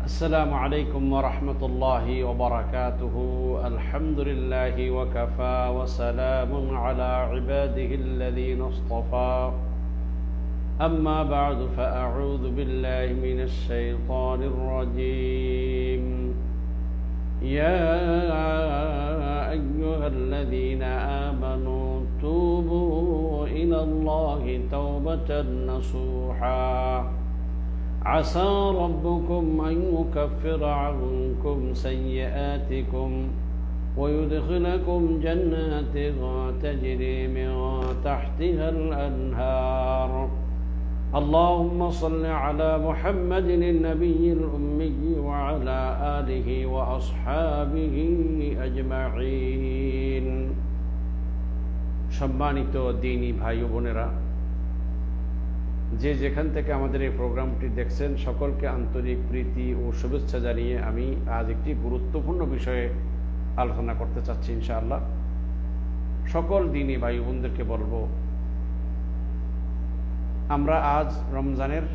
السلام عليكم ورحمة الله وبركاته. الحمد لله وكفى وسلام على عباده الذين اصطفى. أما بعد فأعوذ بالله من الشيطان الرجيم. يا أيها الذين آمنوا توبوا إلى الله توبة نصوحا عسى ربكم أن يكفر عنكم سيئاتكم ويدخلكم جنات تجري من تحتها الأنهار. اللهم صل على محمد النبي الأمي وعلى آله وأصحابه أجمعين. সম্মানিত দ্বীনী ভাই ও বোনেরা, যে যেখান থেকে আমাদের এই প্রোগ্রামটি দেখছেন সকলকে আন্তরিক প্রীতি ও শুভেচ্ছা জানিয়ে আমি আজ একটি গুরুত্বপূর্ণ বিষয়ে আলোচনা করতে চাচ্ছি ইনশাআল্লাহ। সকল দ্বীনী ভাই বোনদেরকে বলবো, আমরা আজ রমজানের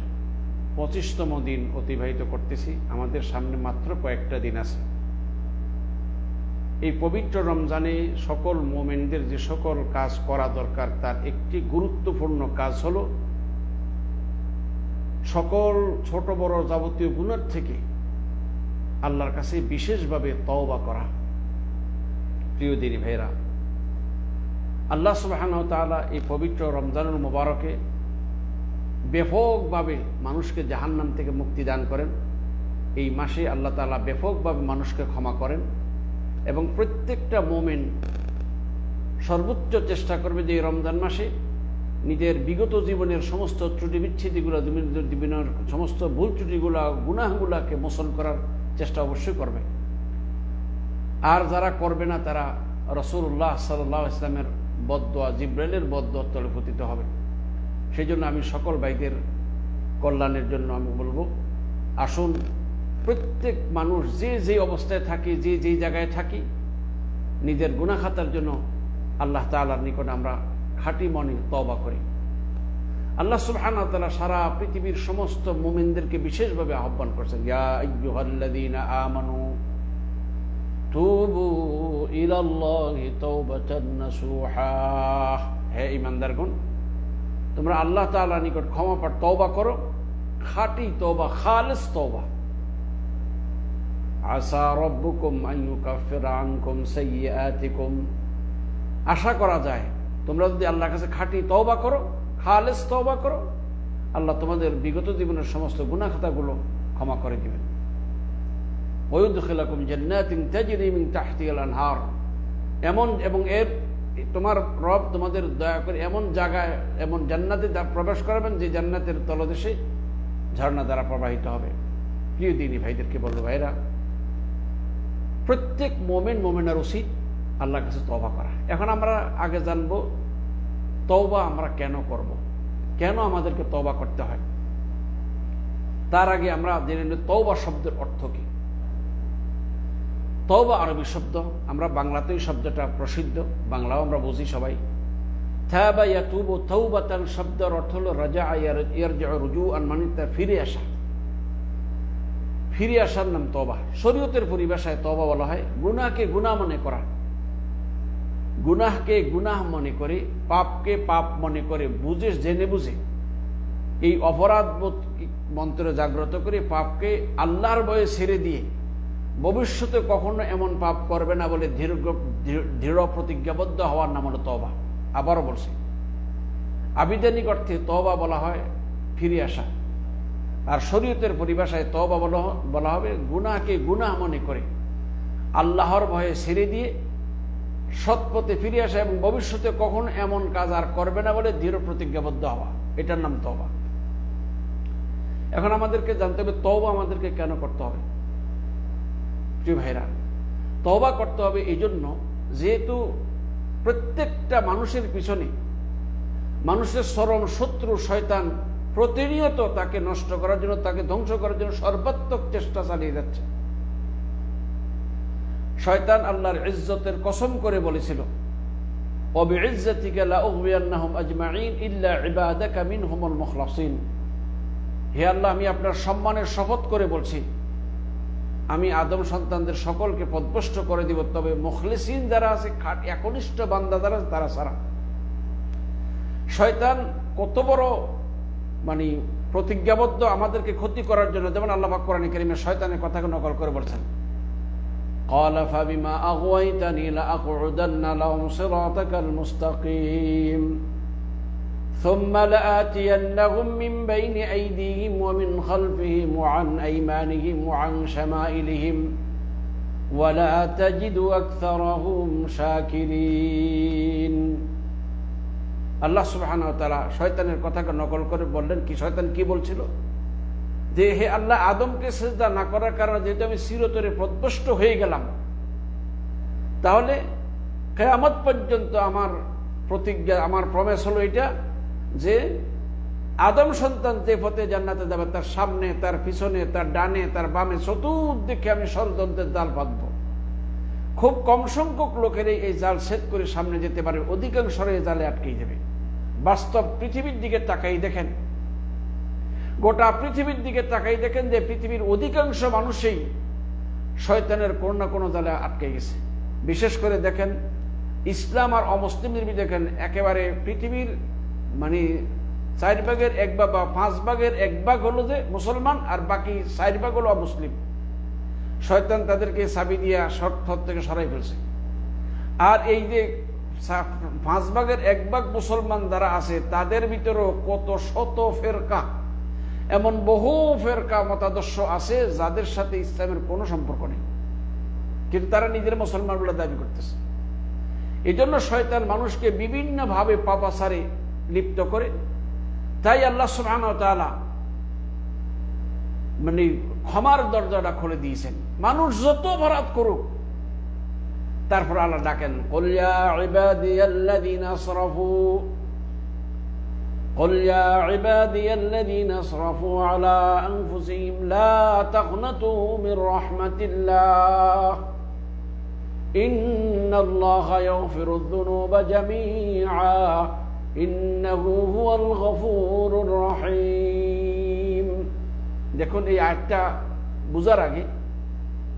25তম দিন অতিবাহিত করতেছি। আমাদের সামনে মাত্র কয়েকটা দিন আছে। এই পবিত্র রমজানে সকল মুমিনদের যে সকল কাজ করা দরকার তার একটি গুরুত্বপূর্ণ কাজ হলো সকল ছোট বড় যাবতীয় গুনাহ থেকে আল্লাহর কাছে বিশেষভাবে তওবা করা। প্রিয় দ্বীনী ভাইরা, আল্লাহ সুবহানাহু ওয়া তাআলা এই পবিত্র রমজানুল মুবারকে ব্যাপকভাবে মানুষকে জাহান্নাম থেকে মুক্তি দান করেন। এই মাসে আল্লাহ তাআলা ব্যাপকভাবে মানুষকে ক্ষমা করেন এবং প্রত্যেকটা মুমিন সর্বোচ্চ চেষ্টা করবে যে এই রমজান মাসে নিজের বিগত জীবনের সমস্ত ত্রুটি বিচ্ছিতিগুলো, জীবনের সমস্ত ভুল ত্রুটিগুলা, গুনাহগুলাকে মোচন করার চেষ্টা অবশ্যই করবে। আর যারা করবে না তারা রাসূলুল্লাহ সাল্লাল্লাহু আলাইহি ওয়াসাল্লামের বদদোয়া, জিবরাইলের বদদোয়ার তলে পতিত হবে। সেই জন্য আমি সকল ভাইদের কল্যাণের জন্য আমি বলবো, আসুন প্রত্যেক মানুষ যে যে অবস্থায় থাকি, যে যেই জায়গায় থাকি, নিজের গুনাহ খাতার জন্য আল্লাহ তাআলার নিকটে আমরা খাঁটি মনে তওবা করি। আল্লাহ সুবহানাহু ওয়া তাআলা সারা পৃথিবীর সমস্ত মুমিনদেরকে বিশেষভাবে আহ্বান করছেন, ইয়া আইয়ুহাল্লাযীনা আমানু তুবু ইলাল্লাহি তাওবাতান নাসুহা। হে ঈমানদারগণ, তোমরা আল্লাহ তাআলার নিকট ক্ষমা তওবা করো, খাঁটি তওবা, খালিস তওবা। আসা রব্বুকুম আন ইউকাফিরা আনকুম সাইয়্যাতিকুম। আশা করা যায় তোমরা যদি আল্লাহর কাছে খাঁটি তওবা করো, খালিস তওবা করো, আল্লাহ তোমাদের বিগত জীবনের সমস্ত গুনাহ খাতাগুলো ক্ষমা করে দিবেন। ওয়ায়ুদখিলুকুম জান্নাতিন তাজরি মিন তাহতিহাল আনহার। এবং এর তোমার রব তোমাদের দয়া করে এমন জায়গায়, এমন জান্নাতে প্রবেশ করাবেন যে জান্নাতের তলদেশে ঝর্ণা দ্বারা প্রবাহিত হবে। প্রিয় দ্বীনী ভাইদেরকে বলবো, ভাইরা, প্রত্যেক মুমিনের উচিত আল্লাহর কাছে তওবা করা। এখন আমরা আগে জানবো তওবা আমরা কেন করব, কেন আমাদেরকে তওবা করতে হয়। তার আগে আমরা জেনে নেব তওবা শব্দের অর্থ কি। তওবা আরবি শব্দ, আমরা বাংলাতেই শব্দটা প্রসিদ্ধ, বাংলাও আমরা বুঝি সবাই। তাবা ইয়াতুবু তাওবাতান শব্দের অর্থ হলো রাজাআ ইয়ারজিউ রুজুআন, মানে ফিরে আসা। ফিরে আসার নাম তওবা। শরীয়তের পরিভাষায় তওবা বলা হয় গুনাহকে গুনাহ মনে করা। গুনাহকে গুনাহ মনে করে, পাপকে পাপ মনে করে, বুঝে জেনে বুঝে এই অপরাধবোধ মন্ত্রে জাগ্রত করে পাপকে আল্লাহর ভয়ে ছেড়ে দিয়ে ভবিষ্যতে কখনো এমন পাপ করবে না বলে দৃঢ় প্রতিজ্ঞাবদ্ধ হওয়ার নাম হলো তওবা। আবারও বলছি, আবিধানিক অর্থে তওবা বলা হয় ফিরে আসা, আর শরীয়তের পরিভাষায় তওবা বলা হবে গুনাহকে গুনাহ মনে করে আল্লাহর ভয়ে ছেড়ে দিয়ে সৎ পথে ফিরে আসা এবং ভবিষ্যতে কখনো এমন কাজ আর করবে না বলে দৃঢ় প্রতিজ্ঞাবদ্ধ হওয়া, এটার নাম তওবা। এখন আমাদেরকে জানতে হবে তওবা আমাদেরকে কেন করতে হবে। প্রিয় ভাইরা, তওবা করতে হবে এই জন্য, যেহেতু প্রত্যেকটা মানুষের পিছনে মানুষের চরম শত্রু শয়তান প্রতিনিয়ত তাকে নষ্ট করার জন্য, তাকে ধ্বংস করার জন্য সর্বাত্মক চেষ্টা চালিয়ে যাচ্ছে। শয়তান আল্লাহর ইজ্জতের কসম করে বলেছিল, ওয়াবিইজ্জাতিকা লাউগবিয়ান্নাহুম আজমাইন ইল্লা ইবাদাকা মিনহুমুল মুখলাসিন। হে আল্লাহ, আমি আপনার সম্মানের শপথ করে বলছি, আমি আদম সন্তানদের সকলকে পথভ্রষ্ট করে দিব, তবে মুখলিসিন যারা আছে, একনিষ্ঠ বান্দা যারা, তারা ছাড়া। শয়তান কত বড় মানে প্রতিজ্ঞাবদ্ধ আমাদেরকে ক্ষতি করার জন্য, যেমন আল্লাহ পাক কোরআনে কারীমে শয়তানের কথাকে নকল করে বলছেন, قال فبما أغويتني لأقعدن لهم صراطك المستقيم ثم لآتينهم من بين أيديهم ومن خلفهم وعن أيمانهم وعن شمائلهم ولا تجد أكثرهم شاكرين। আল্লাহ সুবহানাহু ওয়া তাআলা শয়তানের কথাকে নকল করে বললেন কি, শয়তান কি বলছিল যে হে আল্লাহ, আদমকে সিজদা না করার কারণে যেহেতু আমি চিরতরে পথভ্রষ্ট হয়ে গেলাম, তাহলে কিয়ামত পর্যন্ত আমার প্রতিজ্ঞা, আমার প্রমিস হলো এটা যে আদম সন্তান যে পথে জান্নাতে যাবে, তার সামনে, তার পিছনে, তার ডানে, তার বামে, চতুর্দিকে আমি ষড়যন্ত্রের জাল বাঁধব। খুব কম সংখ্যক লোকেরই এই জাল ছেদ করে সামনে যেতে পারে, অধিকাংশরা এই জালে আটকে যাবে। বাস্তব পৃথিবীর দিকে তাকাই দেখেন, গোটা পৃথিবীর দিকে তাকাই দেখেন যে পৃথিবীর অধিকাংশ মানুষই শয়তানের কোনো না কোনো জালে আটকে গেছে। বিশেষ করে দেখেন ইসলাম আর অমুসলিমদের দেখেন, একেবারে পৃথিবীর মানে 4 ভাগের 1 ভাগ বা 5 ভাগের 1 ভাগ হলো যে মুসলমান, আর বাকি 4 ভাগ হলো অমুসলিম। শয়তান তাদেরকে চাবি দিয়া শর্ত থেকে সরাই ফেলছে। আর এই যে 5 ভাগের 1 ভাগ মুসলমান যারা আছে, তাদের ভিতরেও কত শত ফেরকা, এমন বহু ফেরকা মতাদর্শ আছে যাদের সাথে ইসলামের কোনো সম্পর্ক নেই, কিন্তু তারা নিজের মুসলমান বলে দাবি করতেছে। এই জন্য শয়তান মানুষকে বিভিন্ন ভাবে পাপাচারে লিপ্ত করে। তাই আল্লাহ সুবহানাহু ওয়া তাআলা মানে ক্ষমার দরজাটা খুলে দিয়েছেন। মানুষ যত অপরাধ করুক, তারপর আল্লাহ ডাকেন, কুল ইয়া ইবাদিয়াল্লাযীনা আসরাফু قل يا عبادي الذين أسرفوا على أنفسهم لا تقنطوا من رحمة الله إن الله يغفر الذنوب جميعا إنه هو الغفور الرحيم। দেখুন এই আয়াতটা বুঝার আগে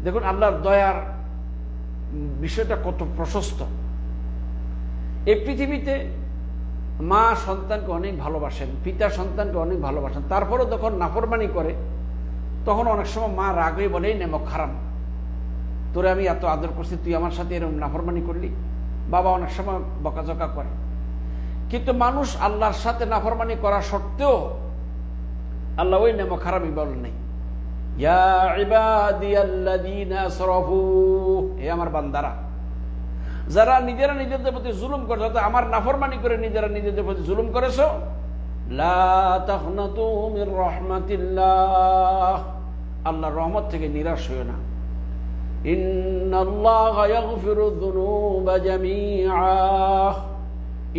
দেখুন আল্লাহর দয়ার বিষয়টা কত প্রশস্ত। এই পৃথিবীতে মা সন্তানকে অনেক ভালোবাসেন, পিতা সন্তানকে অনেক ভালোবাসেন, তারপরেও যখন নাফরমানি করে তখন অনেক সময় মা রাগ হয়ে বলেই নেমক খারাপ, তোরে আমি এত আদর করছি, তুই আমার সাথে এরকম নাফরমানি করলি। বাবা অনেক সময় বকাঝকা করে। কিন্তু মানুষ আল্লাহর সাথে নাফরমানি করা সত্ত্বেও আল্লাহ ওই নেমক খারাপই বলেন নাই, ইয়া ইবাদিয়াল্লাযীনা আসরাফু, হে আমার বান্দারা যারা নিজেরা নিজেদের প্রতি জুলুম করেছো, আমার নাফরমানি করে নিজেরা নিজেদের প্রতি জুলুম করেছো, লা তাকনাতু মির রাহমাতিল্লাহ, আল্লাহর রহমত থেকে নিরাশ হইও না। ইন্নাল্লাহা ইয়াগফিরু যুনুবা জামিআ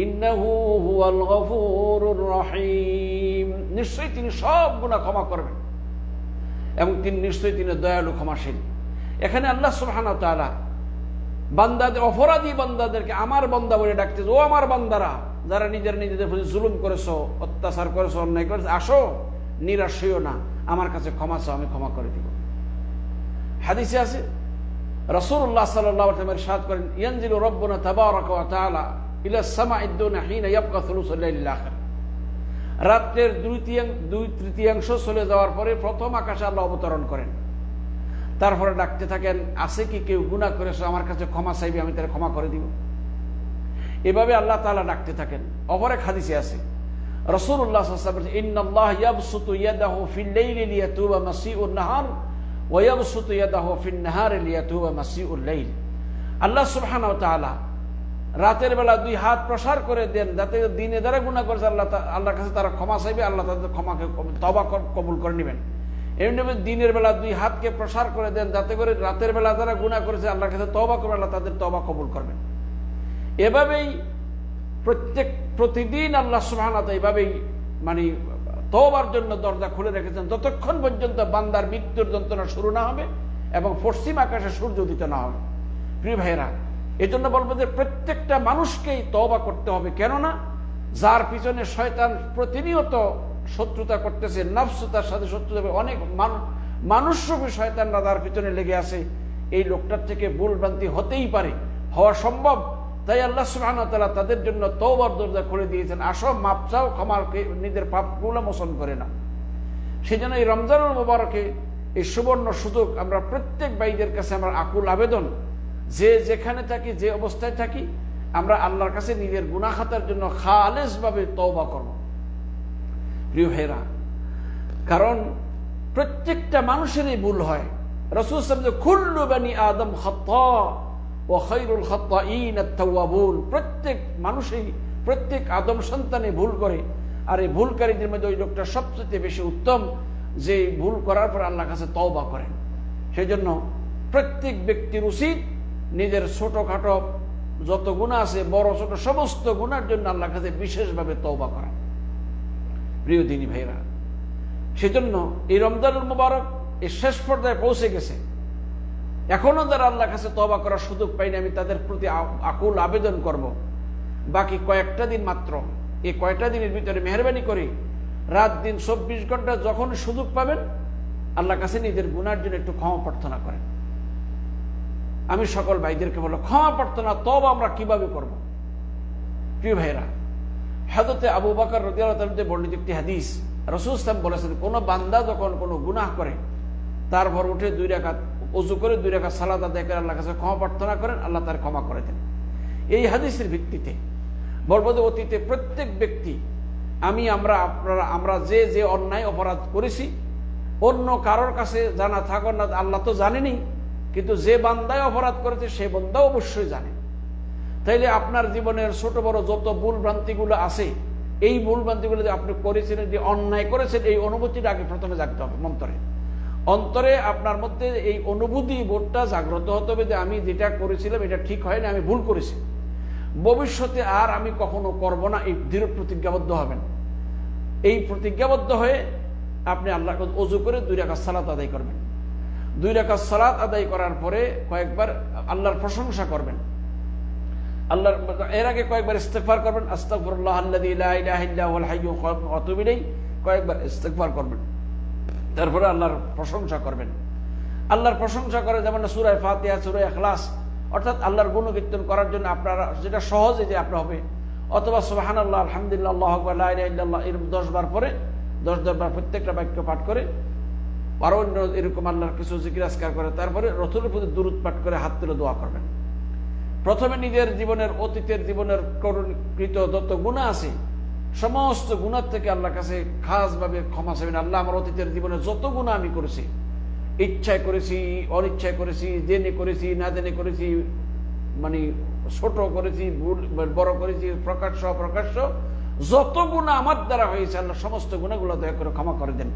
ইন্নাহু হুয়াল গফুরুর রহিম, নিশ্চয়ই তিনি সব গুনাহ ক্ষমা করবেন এবং তিনি নিশ্চয়ই তিনি দয়ালু ক্ষমাশীল। এখানে আল্লাহ সুবহানাহু ওয়া তাআলা বান্দাদের, অপরাধী বান্দাদেরকে আমার বান্দা বলে ডাকতেছে, ও আমার বান্দারা যারা নিজেদের প্রতি জুলুম করেছো, অত্যাচার করেছো, অন্যায় করেছো, আসো, নিরাশ হইও না, আমার কাছে ক্ষমা চাও, আমি ক্ষমা করে দিব। হাদিসে আছে রাসূলুল্লাহ সাল্লাল্লাহু আলাইহি ওয়াসাল্লাম ইরশাদ করেন, ইয়ানজিলু রাব্বুনা তাবারাকা ওয়া তাআলা ইলা সামাঈদ দুনিয়া হিনা ইয়াবকা থুলুসুল লাইলিল আখির, রাতের 2/3 চলে যাওয়ার পরে প্রথম আকাশে আল্লাহ অবতরণ করেন। তারপরে ডাকতে থাকেন, আছে কি কেউ গুনাহ করেছো, আমার কাছে ক্ষমা চাইবে, আমি তার ক্ষমা করে দিব। এভাবে আল্লাহ তাআলা ডাকতে থাকেন। অপর এক হাদিসে আছে রাসূলুল্লাহ সাল্লাল্লাহু আলাইহি ওয়াসাল্লাম বলেন, ইন্নাল্লাহা ইয়াবসুতু ইয়াদাহু ফিল লাইলি লিয়াতুবা মাসিউন নাহার ওয়া ইয়াবসুতু ইয়াদাহু ফিন নাহারি লিয়াতুবা মাসিউল লাইল। আল্লাহ সুবহানাহু ওয়া তাআলা রাতের বেলা 2 হাত প্রসার করে দেন, যাতে দিনে যারা গুনাহ করেছে আল্লাহর কাছে তারা ক্ষমা চাইবে, আল্লাহ তাদের ক্ষমাকে তওবা কবুল করে নেবেন। এমনি দিনের বেলা 2 হাতকে প্রসার করে দেন, যাতে করে রাতের বেলা যারা গুনাহ করেছে আল্লাহর কাছে তওবা করবে, আল্লাহ তাদের তওবা কবুল করবেন। এভাবেই প্রতিদিন আল্লাহ সুবহানাহু ওয়া তাআলা এভাবেই মানে তওবার জন্য দরজা খুলে রেখেছেন, যতক্ষণ পর্যন্ত বান্দার মৃত্যুর যন্ত্রণা শুরু না হবে এবং পশ্চিম আকাশে সূর্য উদিত না হবে। প্রিয় ভাইরা, এই জন্য বলবো যে প্রত্যেকটা মানুষকেই তওবা করতে হবে। কেননা যার পিছনে শয়তান প্রতিনিয়ত শত্রুতা করতেছে, নফস তার সাথে শত্রুতা, অনেক মানুষরূপী শয়তানরা তার পিছনে লেগে আছে, এই লোকটার থেকে ভুল ভ্রান্তি হতেই পারে, হওয়া সম্ভব। তাই আল্লাহ সুবহানাহু ওয়া তাআলা তাদের জন্য তওবার দরজা খুলে দিয়েছেন, আসো মাপ চাও, ক্ষমার নিজের পাপগুলো মোচন করে নাও। সেজন্য এই রমজানুল মুবারকে এই সুবর্ণ সুযোগ আমরা প্রত্যেক ভাইদের কাছে আমরা আকুল আবেদন, যে যেখানে থাকি, যে অবস্থায় থাকি, আমরা আল্লাহর কাছে নিজের গুনাহ খাতার জন্য খালেসভাবে তওবা করব। প্রিয় ভাইরা, কারণ প্রত্যেকটা মানুষেরই ভুল হয়। রাসূল সাল্লাল্লাহু আলাইহি ওয়াসাল্লাম কুল্লু বনি আদম খাত্তা ওয়া খায়রুল খাত্তাঈন আত-তাওয়াবুন, প্রত্যেক মানুষই, প্রত্যেক আদম সন্তানই ভুল করে, আর এই ভুলকারীদের মধ্যে ওই লোকটা সবচেয়ে বেশি উত্তম, যে ভুল করার পর আল্লাহর কাছে তওবা করেন। সেজন্য প্রত্যেক ব্যক্তির উচিত নিজের ছোটখাটো যত গুনাহ আছে, বড় ছোট সমস্ত গুনার জন্য আল্লাহর কাছে বিশেষভাবে তওবা করা। প্রিয় দিনী ভাইরা, সেজন্য এই রমজানুল মুবারক এই শেষ পর্যায়ে পৌঁছে গেছে। এখনো যারা আল্লাহর কাছে তওবা করার সুযোগ পাইনি, আমি তাদের প্রতি আকুল আবেদন করব, বাকি কয়েকটা দিন মাত্র, এই কয়েকটা দিনের ভিতরে মেহরবানি করে রাত দিন 24 ঘন্টা যখন সুযোগ পাবেন আল্লাহর কাছে নিজের গুনার জন্য একটু ক্ষমা প্রার্থনা করেন। আমি সকল ভাইদেরকে বলবো, ক্ষমা প্রার্থনা তওবা আমরা কিভাবে করব? প্রিয় ভাইরা, হযরত আবু বকর রাদিয়াল্লাহু তাআলা বর্ণিত একটি হাদিস, রাসূল সাল্লাল্লাহু আলাইহি ওয়াসাল্লাম বলেছেন, কোন বান্দা যখন কোনো গুনাহ করে তারপর উঠে 2 রাকাত ওযু করে 2 রাকাত সালাত আদায় করে আল্লাহর কাছে ক্ষমা প্রার্থনা করেন, আল্লাহ তার ক্ষমা করে দেন। এই হাদিসের ভিত্তিতে বলবো যে অতীতে প্রত্যেক ব্যক্তি, আমরা যে যে অন্যায় অপরাধ করেছি, অন্য কারোর কাছে জানা থাকুক না, আল্লাহ তো জানেনি, কিন্তু যে বান্দায় অপরাধ করেছে সে বান্দা অবশ্যই জানে। তাইলে আপনার জীবনের ছোট বড় যত ভুল ভ্রান্তিগুলো আছে, এই ভুল ভ্রান্তিগুলো যে আপনি করেছিলেন, যে অন্যায় করেছেন, এই অনুভূতিটা আগে প্রথমে জাগতে হবে অন্তরে আপনার মধ্যে এই অনুভূতি বোধটা জাগ্রত হতে হবে যে আমি যেটা করেছিলাম এটা ঠিক হয়নি, আমি ভুল করেছি, ভবিষ্যতে আর আমি কখনো করব না, এই দৃঢ় প্রতিজ্ঞাবদ্ধ হবেন। এই প্রতিজ্ঞাবদ্ধ হয়ে আপনি আল্লাহ ওযু করে 2 রাকাত সালাত আদায় করবেন। 2 রাকাত সালাত আদায় করার পরে কয়েকবার আল্লাহর প্রশংসা করবেন, আল্লাহর এর আগে কয়েকবার ইস্তিগফার করবেন, আস্তাগফিরুল্লাহ আল্লাযী লা ইলাহা ইল্লা হুয়াল হাইয়্যুল কাইয়্যুম ওয়া আতুবু ইলাইহি, কয়েকবার ইস্তিগফার করবেন। তারপরে আল্লাহর প্রশংসা করবেন। আল্লাহর প্রশংসা করে যেমন সূরা ফাতিহা, সূরা ইখলাস, অর্থাৎ আল্লাহর গুণকীর্তন করার জন্য আপনারা যেটা সহজে যে আপনার হবে, অথবা সুবহানাল্লাহ, আলহামদুলিল্লাহ, আল্লাহু আকবার, লা ইলাহা ইল্লাল্লাহ, এরকম 10 বার পরে 10 বার প্রত্যেকটা বাক্য পাঠ করে, আর অন্য এরকম আল্লাহর কিছু জিকির আজকার করে, তারপরে রাসূলের প্রতি দুরূদ পাঠ করে হাত তুলে দোয়া করবেন। প্রথমে নিজের জীবনের, অতীতের জীবনের কৃত যত গুনাহ আছে সমস্ত গুনাহ থেকে আল্লাহর কাছে খাসভাবে ক্ষমা চাইবেন। আল্লাহ, আমার অতীতের জীবনে যত গুনাহ আমি করেছি, ইচ্ছায় করেছি, অনিচ্ছায় করেছি, জেনে করেছি, না জেনে করেছি, মানে ছোট করেছি, বড় করেছি, প্রকাশ্য অপ্রকাশ্য, যত গুনাহ আমার দ্বারা হয়েছে আল্লাহ সমস্ত গুনাহগুলো দয়া করে ক্ষমা করে দেন।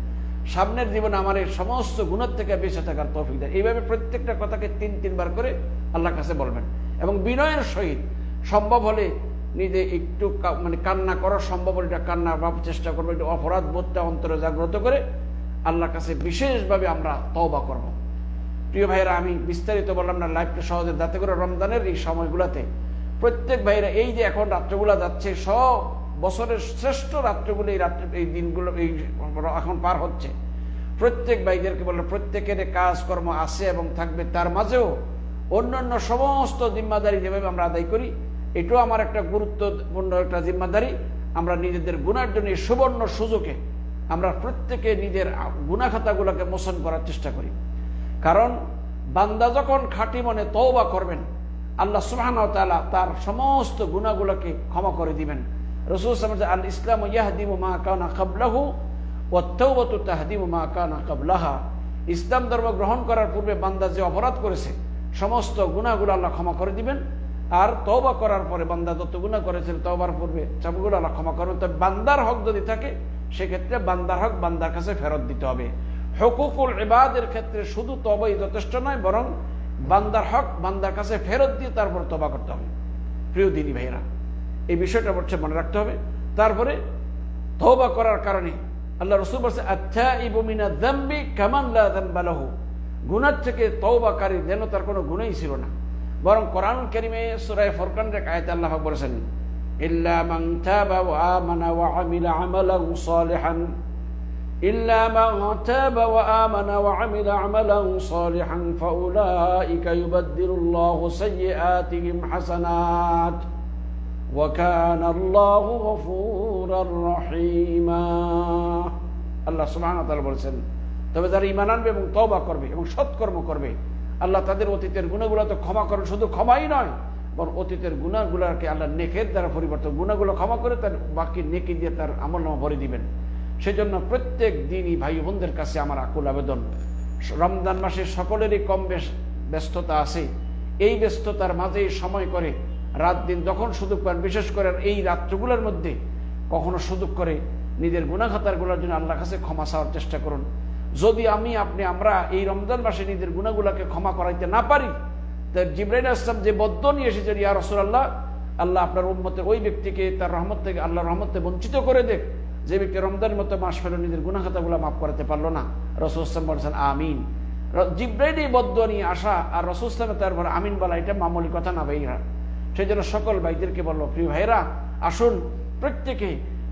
সামনের জীবনে আমার এই সমস্ত গুনাহ থেকে বেঁচে থাকার তৌফিক দেন। এইভাবে প্রত্যেকটা কথাকে 3 বার করে আল্লাহর কাছে বলবেন, এবং বিনয়ের সহিত সম্ভব হলে নিজে একটু মানে কান্না করা সম্ভব হলে এটা কান্না ভাব চেষ্টা করবো, একটু অপরাধ বোধটা অন্তরে জাগ্রত করে আল্লাহর কাছে বিশেষভাবে আমরা তওবা করব। প্রিয় ভাইরা, আমি বিস্তারিত বললাম না, লাইভটা সহজে, যাতে করে রমজানের এই সময়গুলোতে প্রত্যেক ভাইরা, এই যে এখন রাত্রগুলো যাচ্ছে, সব বছরের শ্রেষ্ঠ রাত্রগুলো এই দিনগুলো এই এখন পার হচ্ছে, প্রত্যেক ভাইদেরকে বললো প্রত্যেকের কাজকর্ম আছে এবং থাকবে, তার মাঝেও অন্যান্য সমস্ত জিম্মাদারি যেভাবে আমরা আদায় করি, এটাও আমার একটা গুরুত্বপূর্ণ একটা জিম্মাদারি। আমরা নিজেদের গুনার জন্য এই সুবর্ণ সুযোগে আমরা প্রত্যেকে নিজের গুনাহ খাতাগুলোকে মোচন করার চেষ্টা করি। কারণ বান্দা যখন খাঁটি মনে তওবা করবেন, আল্লাহ সুবহানাহু ওয়া তাআলা তার সমস্ত গুনাহগুলোকে ক্ষমা করে দিবেন। রাসূল সাল্লাল্লাহু আলাইহি ওয়াসাল্লাম, আল ইসলামু ইয়াহদিমু মা কানা ক্বাবলাহু ওয়াত তাওবাতু তাহদিমু মা কানা ক্বাবলাহা, ইসলাম ধর্ম গ্রহণ করার পূর্বে বান্দা যে অপরাধ করেছে সমস্ত গুনাহগুলো আল্লাহ ক্ষমা করে দিবেন, আর তওবা করার পরে বান্দা যত গুনাহ করেছেন তওবার পূর্বে সবগুলো আল্লাহ ক্ষমা করবেন। তবে বান্দার হক যদি থাকে সেক্ষেত্রে বান্দার হক বান্দার কাছে ফেরত দিতে হবে। হুকুকুল ইবাদের ক্ষেত্রে শুধু তওবাই যথেষ্ট নয়, বরং বান্দার হক বান্দার কাছে ফেরত দিয়ে তারপর তওবা করতে হবে। প্রিয় দিনী ভাইরা, এই বিষয়টা অবশ্যই মনে রাখতে হবে। তারপরে তওবা করার কারণে আল্লাহ রাসূল বলেছেন, আত-তাইবু মিনায যামবি কামান লা যামবা লাহু, গুনাহ থেকে তওবাকারী যেন তার কোনো গুনাহই ছিল না। বরং কোরআন কারীমে সূরা ফুরকানের এক আয়াতে আল্লাহ বলেছেন, ইল্লা মান তাবা ওয়া আমানা ওয়া আমিলা আমালান সালিহান إلا من تاب وآمن وعمل عملا صالحا فأولئك يبدل الله سيئاتهم حسنات وكان الله غفورا رحيما আল্লাহ সুবহানাহু ওয়া তাআলা বলেছেন, তবে যারা ঈমান আনবে এবং তওবা করবে এবং সৎকর্ম করবে, আল্লাহ তাদের অতীতের গুনাহগুলো তো ক্ষমা করেন। শুধু ক্ষমাই নয়, বরং অতীতের গুনাহগুলোকে আল্লাহ নেকের দ্বারা পরিবর্তন, গুনাহগুলো ক্ষমা করে তার বাকি নেকি দিয়ে তার আমলনামা ভরে দিবেন। সেজন্য প্রত্যেক দিনই ভাই বোনদের কাছে আমার আকুল আবেদন, রমজান মাসে সকলেরই কম বেশ ব্যস্ততা আছে, এই ব্যস্ততার মাঝেই সময় করে রাত দিন যখন সুযোগ পান, বিশেষ করে এই রাত্রগুলোর মধ্যে কখনো সুযোগ করে নিজের গুনাহগাতারগুলোর জন্য আল্লাহর কাছে ক্ষমা চাওয়ার চেষ্টা করুন। যদি আমরা এই রমজান মাসে নিজের গুনাহগুলোকে ক্ষমা করাইতে না পারি, তাই জিবরাইল আলাইহিস সালাম যে বদ্দ নিয়ে এসেছেন, ইয়া রাসূলুল্লাহ, আল্লাহ আপনার উম্মতের ওই ব্যক্তিকে তার রহমত থেকে, আল্লাহর রহমত থেকে বঞ্চিত করে দেখ যে ব্যক্তি রমজানের মতো মাস ফেলে নিজের গুনাহগাতাগুলো মাফ করাতে পারলো না। রাসূল সাল্লাল্লাহু আলাইহি ওয়াসাল্লাম বলেছেন আমিন। জিবরাইল এই বদ্দ নিয়ে আসা আর রাসূল সাল্লাল্লাহু আলাইহি ওয়াসাল্লাম তার আমিন বলা, এটা মামুলি কথা না ভাইরা। সেই জন্য সকল ভাইদেরকে বললো, প্রিয় ভাইরা, আসুন প্রত্যেকে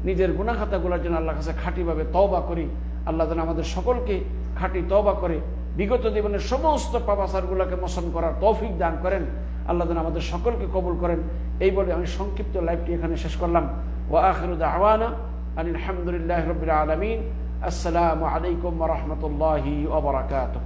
নিজের গুনাহগাতাগুলোর জন্য আল্লাহর কাছে খাঁটিভাবে তওবা করি। আল্লাহ যেন আমাদের সকলকে খাঁটি তওবা করে বিগত জীবনের সমস্ত পাপাচারগুলোকে মোচন করার তৌফিক দান করেন। আল্লাহ যেন আমাদের সকলকে কবুল করেন। এই বলে আমি সংক্ষিপ্ত লাইভটি এখানে শেষ করলাম। ওয়া আখিরু দাওয়ানা আলহামদুলিল্লাহি রাব্বিল আলামিন। আসসালামু আলাইকুম ওয়া রাহমাতুল্লাহি ওয়া বারাকাতুহু।